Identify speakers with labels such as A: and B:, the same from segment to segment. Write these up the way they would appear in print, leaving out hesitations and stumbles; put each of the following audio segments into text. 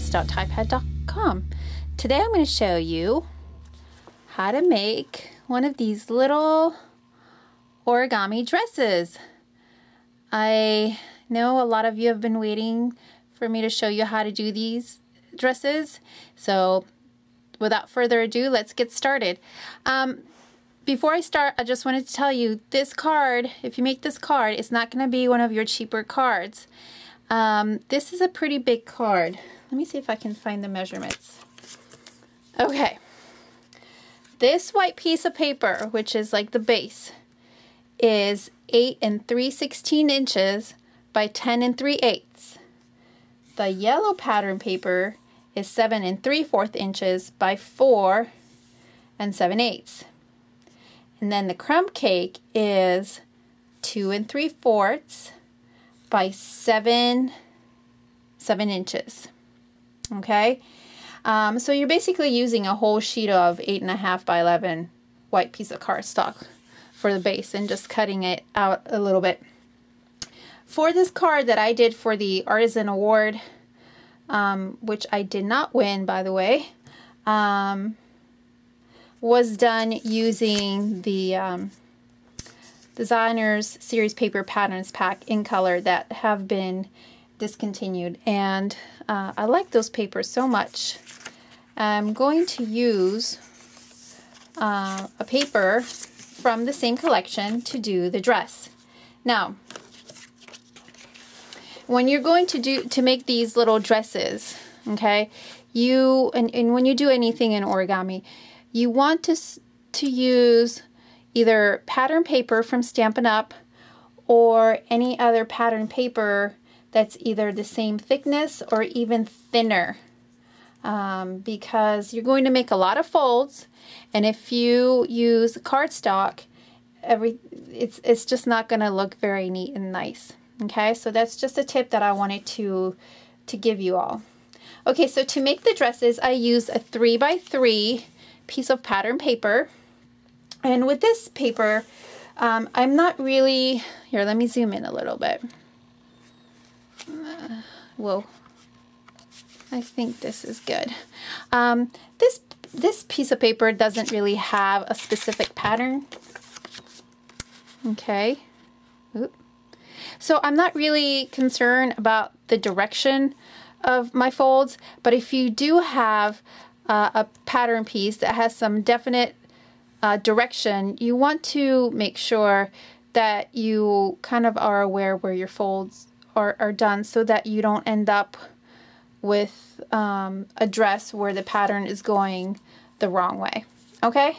A: stamps.typepad.com. Today I'm going to show you how to make one of these little origami dresses. I know a lot of you have been waiting for me to show you how to do these dresses, so without further ado, let's get started. Before I start, I just wanted to tell you, this card, if you make this card, it's not going to be one of your cheaper cards. This is a pretty big card. Let me see if I can find the measurements. Okay. This white piece of paper, which is like the base, is 8 3/16 inches by 10 3/8. The yellow pattern paper is 7 3/4 inches by 4 7/8. And then the crumb cake is 2 3/4 by 7 inches. Okay, so you're basically using a whole sheet of 8.5 by 11 white piece of cardstock for the base and just cutting it out a little bit. For this card that I did for the Artisan Award, which I did not win, by the way, was done using the Designer's Series Paper Patterns Pack in color that have been discontinued, and I like those papers so much. I'm going to use a paper from the same collection to do the dress. Now, when you're going to make these little dresses, okay, and when you do anything in origami, you want to use either pattern paper from Stampin' Up! Or any other pattern paper that's either the same thickness or even thinner, because you're going to make a lot of folds, and if you use cardstock, it's just not going to look very neat and nice. Okay, so that's just a tip that I wanted to give you all. Okay, so to make the dresses, I use a 3x3 piece of pattern paper, and with this paper, I'm not really, here, let me zoom in a little bit. Whoa, I think this is good. This piece of paper doesn't really have a specific pattern. Okay. Oop. So I'm not really concerned about the direction of my folds, but if you do have a pattern piece that has some definite direction, you want to make sure that you kind of are aware where your folds are done, so that you don't end up with a dress where the pattern is going the wrong way. Okay?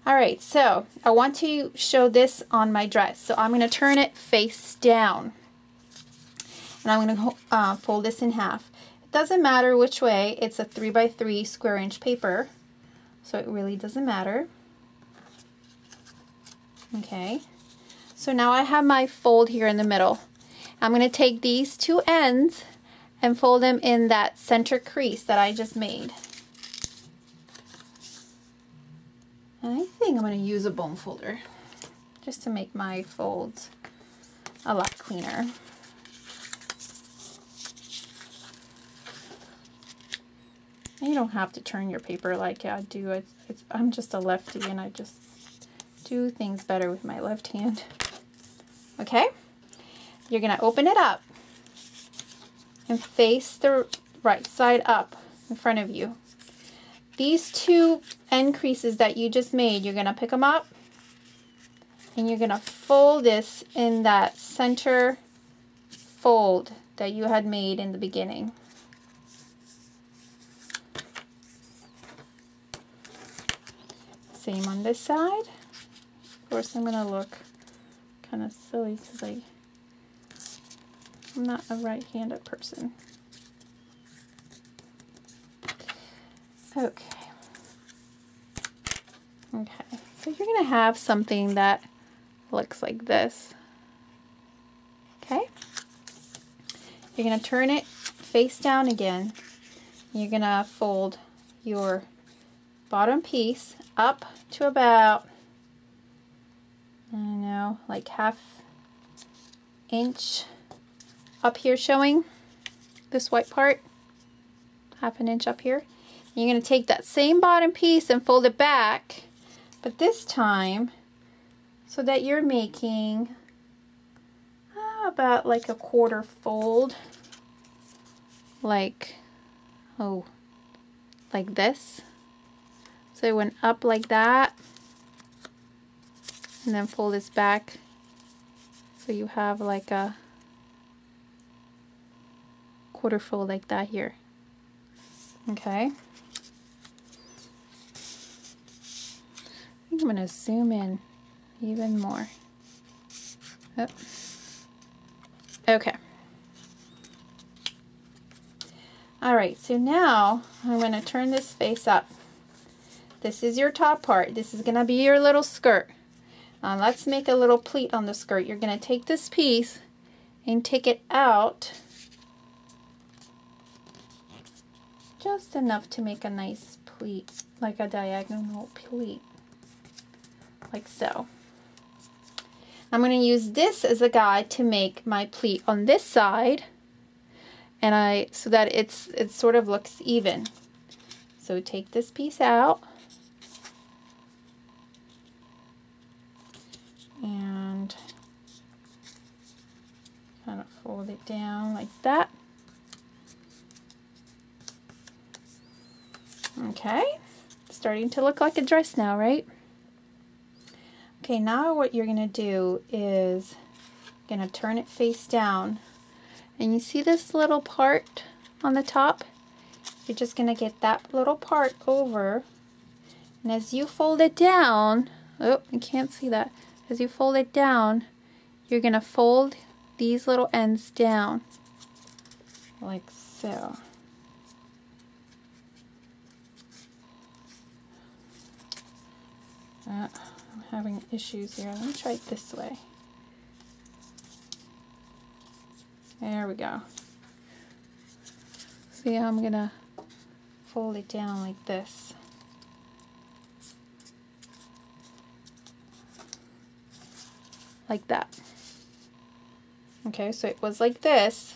A: Alright, so I want to show this on my dress. So I'm going to turn it face down. And I'm going to fold this in half. It doesn't matter which way. It's a 3x3 square inch paper, so it really doesn't matter. Okay, so now I have my fold here in the middle. I'm going to take these two ends and fold them in that center crease that I just made. And I think I'm going to use a bone folder just to make my folds a lot cleaner. You don't have to turn your paper like I do. I'm just a lefty, and I just do things better with my left hand. Okay, you're going to open it up and face the right side up in front of you. These two end creases that you just made, you're going to pick them up and you're going to fold this in that center fold that you had made in the beginning. Same on this side. Of course, I'm going to look kind of silly because I'm not a right-handed person. Okay. Okay, so you're going to have something that looks like this. Okay? You're going to turn it face down again. You're going to fold your bottom piece up to about, I don't know, like ½ inch up here showing this white part. 1/2 inch up here. You're going to take that same bottom piece and fold it back, but this time so that you're making about like a 1/4 fold, like like this. So it went up like that, and then fold this back so you have like a 1/4 fold like that here. Okay. I think I'm going to zoom in even more. Oh. Okay. Alright, so now I'm going to turn this face up. This is your top part. This is going to be your little skirt. Let's make a little pleat on the skirt. You're going to take this piece and take it out just enough to make a nice pleat, like a diagonal pleat, like so. I'm going to use this as a guide to make my pleat on this side, and so that it sort of looks even. So take this piece out and kind of fold it down like that. Okay, starting to look like a dress now, right? Okay, now what you're going to do is going to turn it face down. And you see this little part on the top? You're just going to get that little part over. And as you fold it down, oh, you can't see that. As you fold it down, you're going to fold these little ends down, like so. I'm having issues here. Let me try it this way. There we go. See how I'm gonna fold it down like this. Like that. Okay, so it was like this.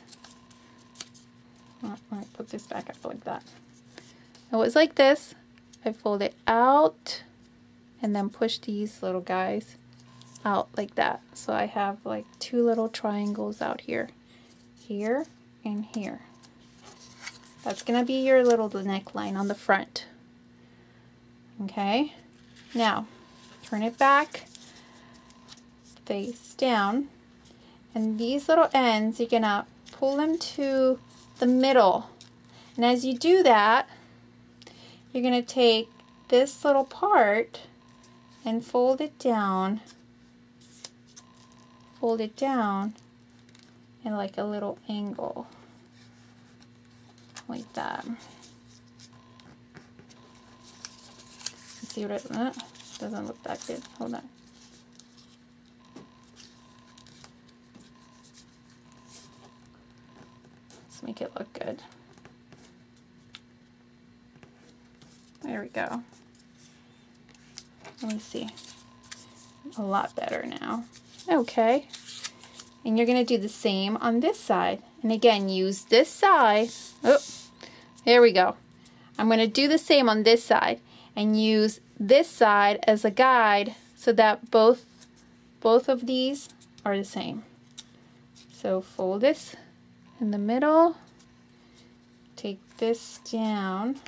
A: Let me put this back up like that. It was like this. I fold it out and then push these little guys out like that. So I have like 2 little triangles out here. Here and here. That's going to be your little neckline on the front. Okay, now turn it back, face down, and these little ends, you're going to pull them to the middle. And as you do that, you're going to take this little part and fold it down in like a little angle, like that. See what it doesn't look that good. Hold on. Let's make it look good. There we go. Let me see. A lot better now. Okay. And you're going to do the same on this side. And again, use this side. Oh, there we go. I'm going to do the same on this side and use this side as a guide so that both of these are the same. So fold this in the middle. Take this down.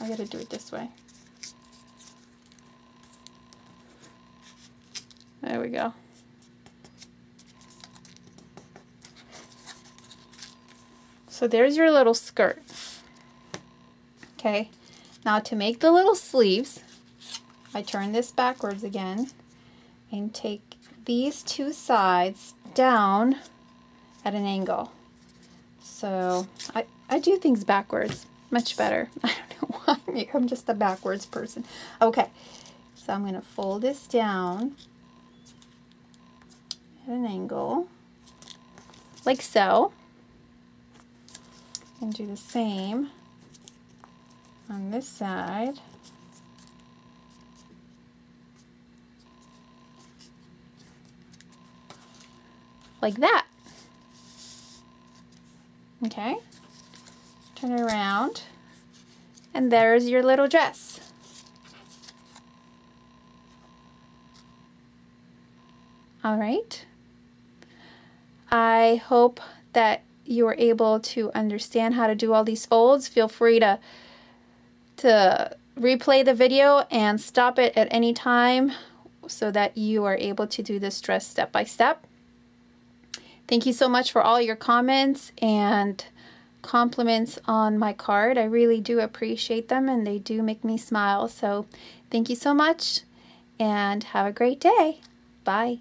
A: I gotta do it this way. There we go. So there's your little skirt. Okay, now to make the little sleeves, I turn this backwards again and take these 2 sides down at an angle. So I do things backwards. Much better. I don't know why. Maybe I'm just a backwards person. Okay, so I'm going to fold this down at an angle, like so, and do the same on this side. like that. Okay, turn it around, and there's your little dress. All right. I hope that you are able to understand how to do all these folds. Feel free to replay the video and stop it at any time so that you are able to do this dress step by step. Thank you so much for all your comments and compliments on my card. I really do appreciate them, and they do make me smile. So thank you so much, and have a great day. Bye.